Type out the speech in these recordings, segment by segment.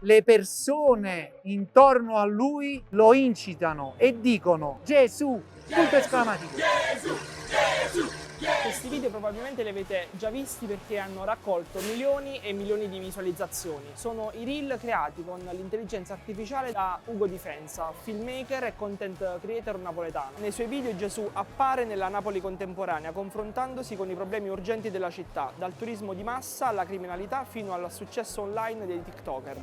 Le persone intorno a lui lo incitano e dicono Gesù, punto esclamativo. Questi video probabilmente li avete già visti perché hanno raccolto milioni e milioni di visualizzazioni. Sono i reel creati con l'intelligenza artificiale da Ugo Di Frenza, filmmaker e content creator napoletano. Nei suoi video Gesù appare nella Napoli contemporanea, confrontandosi con i problemi urgenti della città, dal turismo di massa alla criminalità fino al successo online dei TikToker.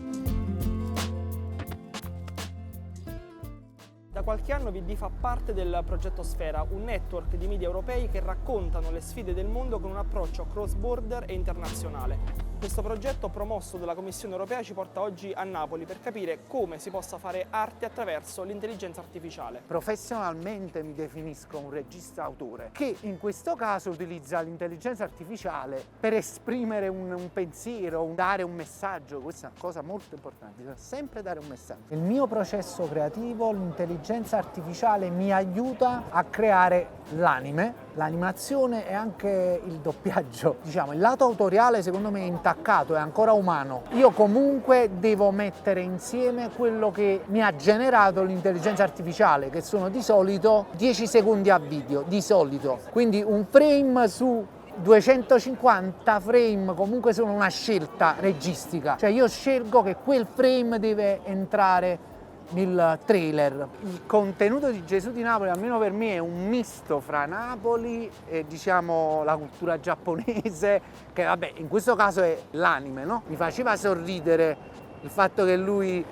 Da qualche anno VD fa parte del progetto Sfera, un network di media europei che raccontano le sfide del mondo con un approccio cross-border e internazionale. Questo progetto, promosso dalla Commissione europea, ci porta oggi a Napoli per capire come si possa fare arte attraverso l'intelligenza artificiale. Professionalmente mi definisco un regista autore che in questo caso utilizza l'intelligenza artificiale per esprimere un pensiero, dare un messaggio. Questa è una cosa molto importante, bisogna sempre dare un messaggio. Il mio processo creativo, l'intelligenza artificiale mi aiuta a creare l'anime, l'animazione e anche il doppiaggio. Diciamo, il lato autoriale secondo me è intaccato, è ancora umano. Io comunque devo mettere insieme quello che mi ha generato l'intelligenza artificiale, che sono di solito 10 secondi a video, di solito. Quindi un frame su 250 frame comunque sono una scelta registica. Cioè io scelgo che quel frame deve entrare nel trailer. Il contenuto di Gesù di Napoli, almeno per me, è un misto fra Napoli e diciamo la cultura giapponese, che vabbè in questo caso è l'anime, no? Mi faceva sorridere il fatto che lui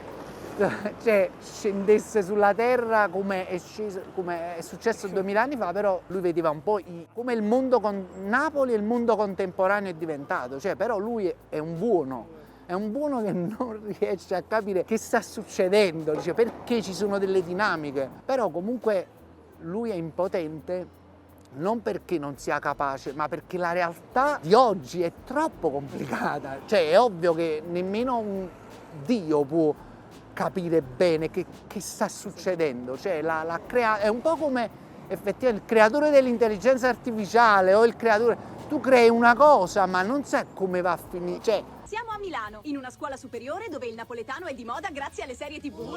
scendesse sulla terra come è successo 2000 anni fa, però lui vedeva un po' come il mondo con Napoli e il mondo contemporaneo è diventato, cioè però lui è un buono. È un buono che non riesce a capire che sta succedendo, dice perché ci sono delle dinamiche, però comunque lui è impotente non perché non sia capace, ma perché la realtà di oggi è troppo complicata. Cioè è ovvio che nemmeno un Dio può capire bene che sta succedendo, cioè è un po' come effettivamente il creatore dell'intelligenza artificiale o il creatore, tu crei una cosa ma non sai come va a finire, cioè. Siamo a Milano, in una scuola superiore dove il napoletano è di moda grazie alle serie TV.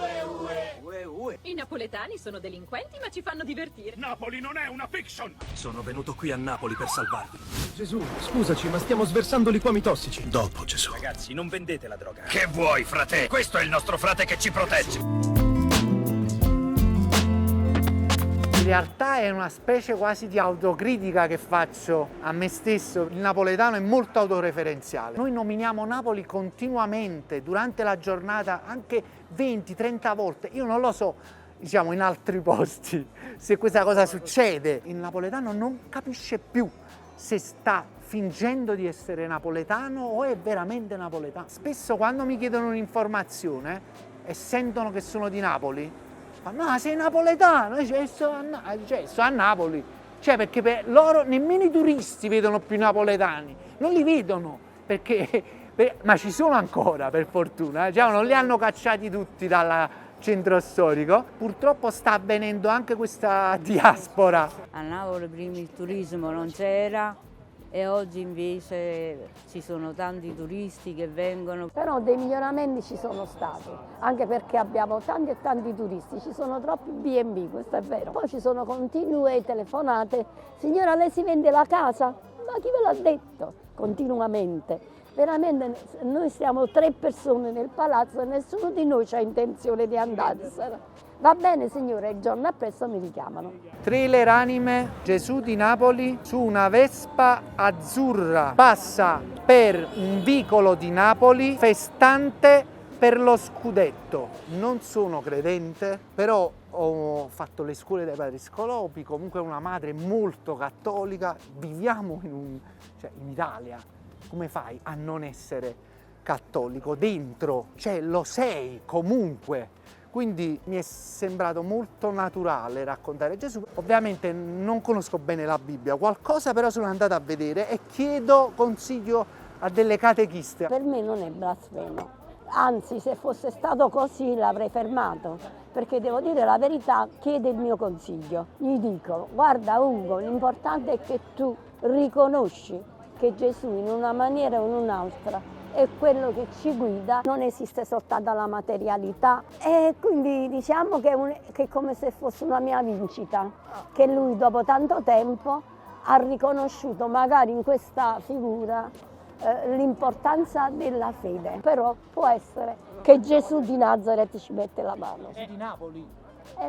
I napoletani sono delinquenti ma ci fanno divertire. Napoli non è una fiction! Sono venuto qui a Napoli per salvarvi. Gesù, scusaci, ma stiamo sversando liquami tossici. Dopo, Gesù. Ragazzi, non vendete la droga. Che vuoi, frate? Questo è il nostro frate che ci protegge. In realtà è una specie quasi di autocritica che faccio a me stesso. Il napoletano è molto autoreferenziale. Noi nominiamo Napoli continuamente durante la giornata, anche 20-30 volte. Io non lo so, diciamo, in altri posti, se questa cosa succede. Il napoletano non capisce più se sta fingendo di essere napoletano o è veramente napoletano. Spesso quando mi chiedono un'informazione e sentono che sono di Napoli, no, sei napoletano, sto a Napoli, cioè perché per loro nemmeno i turisti vedono più napoletani, non li vedono, ma ci sono ancora per fortuna, diciamo, non li hanno cacciati tutti dal centro storico, purtroppo sta avvenendo anche questa diaspora. A Napoli prima il turismo non c'era e oggi invece ci sono tanti turisti che vengono. Però dei miglioramenti ci sono stati, anche perché abbiamo tanti e tanti turisti, ci sono troppi B&B, questo è vero. Poi ci sono continue telefonate, signora lei si vende la casa? Ma chi ve l'ha detto? Continuamente. Veramente noi siamo 3 persone nel palazzo e nessuno di noi ha intenzione di andarsene. Va bene signore, il giorno appresso mi richiamano. Trailer anime, Gesù di Napoli su una Vespa azzurra, passa per un vicolo di Napoli festante per lo scudetto. Non sono credente, però ho fatto le scuole dai padri Scolopi, comunque una madre molto cattolica, viviamo in Italia, come fai a non essere cattolico dentro? Cioè lo sei comunque. Quindi mi è sembrato molto naturale raccontare Gesù. Ovviamente non conosco bene la Bibbia, qualcosa però sono andato a vedere e chiedo consiglio a delle catechiste. Per me non è blasfemo, anzi se fosse stato così l'avrei fermato, perché devo dire la verità, chiede il mio consiglio. Gli dico, guarda Ugo, l'importante è che tu riconosci che Gesù in una maniera o in un'altra è quello che ci guida, non esiste soltanto la materialità e quindi diciamo che è come se fosse una mia vincita, che lui dopo tanto tempo ha riconosciuto magari in questa figura l'importanza della fede, però può essere che Gesù di Nazareth ci mette la mano. È di Napoli.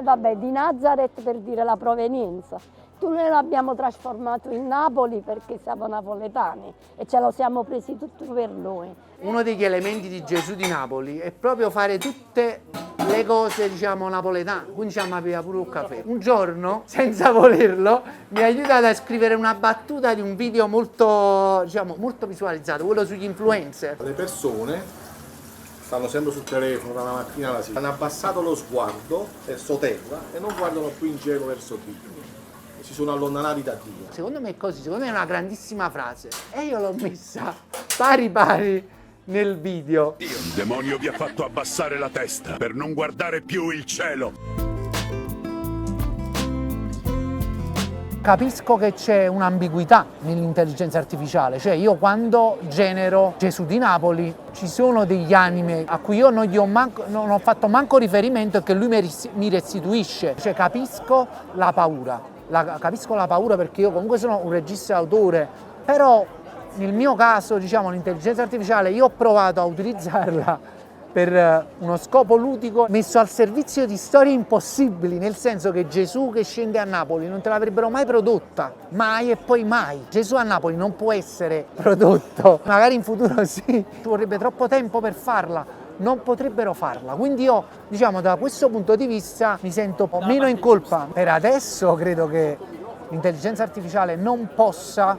Vabbè, di Nazareth per dire la provenienza. Noi l'abbiamo trasformato in Napoli perché siamo napoletani e ce lo siamo presi tutto per noi. Uno degli elementi di Gesù di Napoli è proprio fare tutte le cose, diciamo, napoletane. Quindi ci aveva pure un caffè. Un giorno, senza volerlo, mi ha aiutato a scrivere una battuta di un video molto, diciamo, molto visualizzato, quello sugli influencer. Le persone stanno sempre sul telefono dalla mattina alla sera, hanno abbassato lo sguardo verso terra e non guardano più in cielo verso Dio. Si sono allontanati da Dio. Secondo me è così, secondo me è una grandissima frase e io l'ho messa pari pari nel video. Il demonio vi ha fatto abbassare la testa per non guardare più il cielo. Capisco che c'è un'ambiguità nell'intelligenza artificiale, cioè io quando genero Gesù di Napoli ci sono degli anime a cui io non ho fatto manco riferimento e che lui mi restituisce, cioè capisco la paura. Capisco la paura perché io comunque sono un regista autore, però nel mio caso, diciamo, l'intelligenza artificiale io ho provato a utilizzarla per uno scopo ludico messo al servizio di storie impossibili, nel senso che Gesù che scende a Napoli non te l'avrebbero mai prodotta, mai e poi mai. Gesù a Napoli non può essere prodotto, magari in futuro sì, ci vorrebbe troppo tempo per farla. Non potrebbero farla, quindi io, diciamo, da questo punto di vista mi sento meno in colpa. Per adesso credo che l'intelligenza artificiale non possa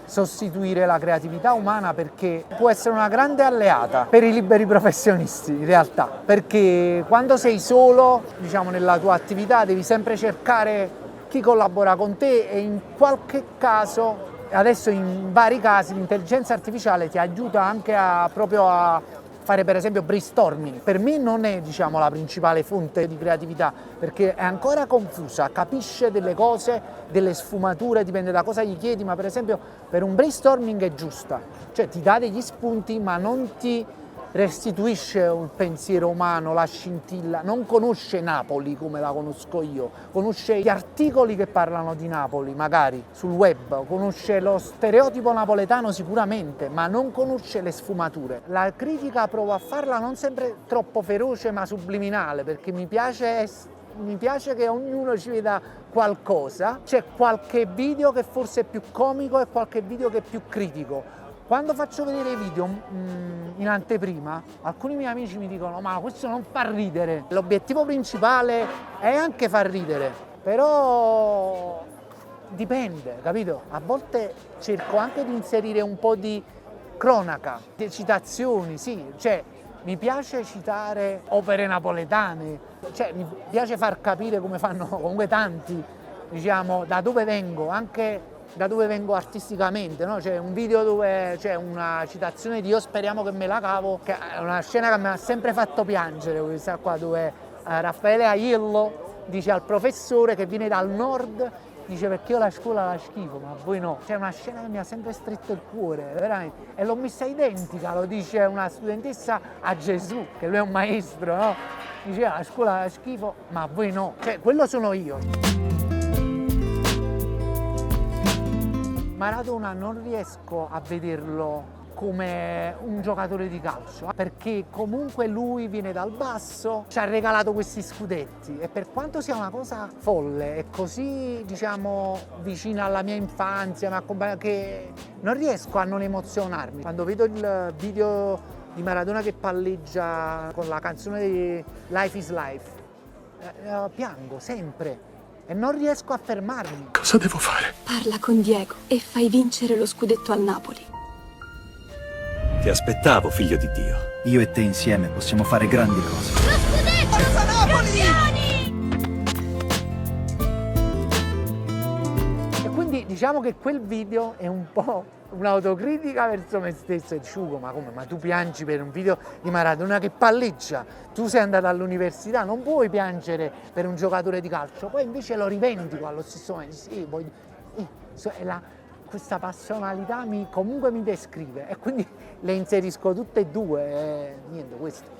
sostituire la creatività umana perché può essere una grande alleata per i liberi professionisti in realtà, perché quando sei solo, diciamo, nella tua attività devi sempre cercare chi collabora con te e in qualche caso, adesso in vari casi, l'intelligenza artificiale ti aiuta anche proprio a fare per esempio brainstorming. Per me non è, diciamo, la principale fonte di creatività perché è ancora confusa, capisce delle cose, delle sfumature, dipende da cosa gli chiedi, ma per esempio per un brainstorming è giusta, cioè ti dà degli spunti ma non ti restituisce un pensiero umano, la scintilla, non conosce Napoli come la conosco io, conosce gli articoli che parlano di Napoli magari sul web, conosce lo stereotipo napoletano sicuramente, ma non conosce le sfumature. La critica provo a farla non sempre troppo feroce ma subliminale, perché mi piace che ognuno ci veda qualcosa, c'è qualche video che forse è più comico e qualche video che è più critico. Quando faccio vedere i video in anteprima, alcuni miei amici mi dicono ma questo non fa ridere. L'obiettivo principale è anche far ridere, però dipende, capito? A volte cerco anche di inserire un po' di cronaca, di citazioni, sì, cioè mi piace citare opere napoletane, cioè mi piace far capire come fanno comunque tanti, diciamo, da dove vengo, anche da dove vengo artisticamente, no? C'è un video dove c'è una citazione di Io speriamo che me la cavo, che è una scena che mi ha sempre fatto piangere, questa qua, dove Raffaele Aiello dice al professore che viene dal nord, dice perché io la scuola la schifo, ma voi no. C'è una scena che mi ha sempre stretto il cuore, veramente, e l'ho messa identica, lo dice una studentessa a Gesù, che lui è un maestro, no? Dice la scuola la schifo, ma voi no. Cioè, quello sono io. Maradona non riesco a vederlo come un giocatore di calcio, perché comunque lui viene dal basso, ci ha regalato questi scudetti e per quanto sia una cosa folle e così, diciamo, vicina alla mia infanzia, che non riesco a non emozionarmi. Quando vedo il video di Maradona che palleggia con la canzone di Life is Life, piango sempre. E non riesco a fermarmi. Cosa devo fare? Parla con Diego e fai vincere lo scudetto al Napoli. Ti aspettavo, figlio di Dio. Io e te insieme possiamo fare grandi cose. Lo scudetto! Forza Napoli! E quindi diciamo che quel video è un po' un'autocritica verso me stesso e dico, ma come? Ma tu piangi per un video di Maradona che palleggia? Tu sei andato all'università, non puoi piangere per un giocatore di calcio? Poi invece lo rivendico allo stesso momento. Sì, questa passionalità comunque mi descrive e quindi le inserisco tutte e due e niente questo.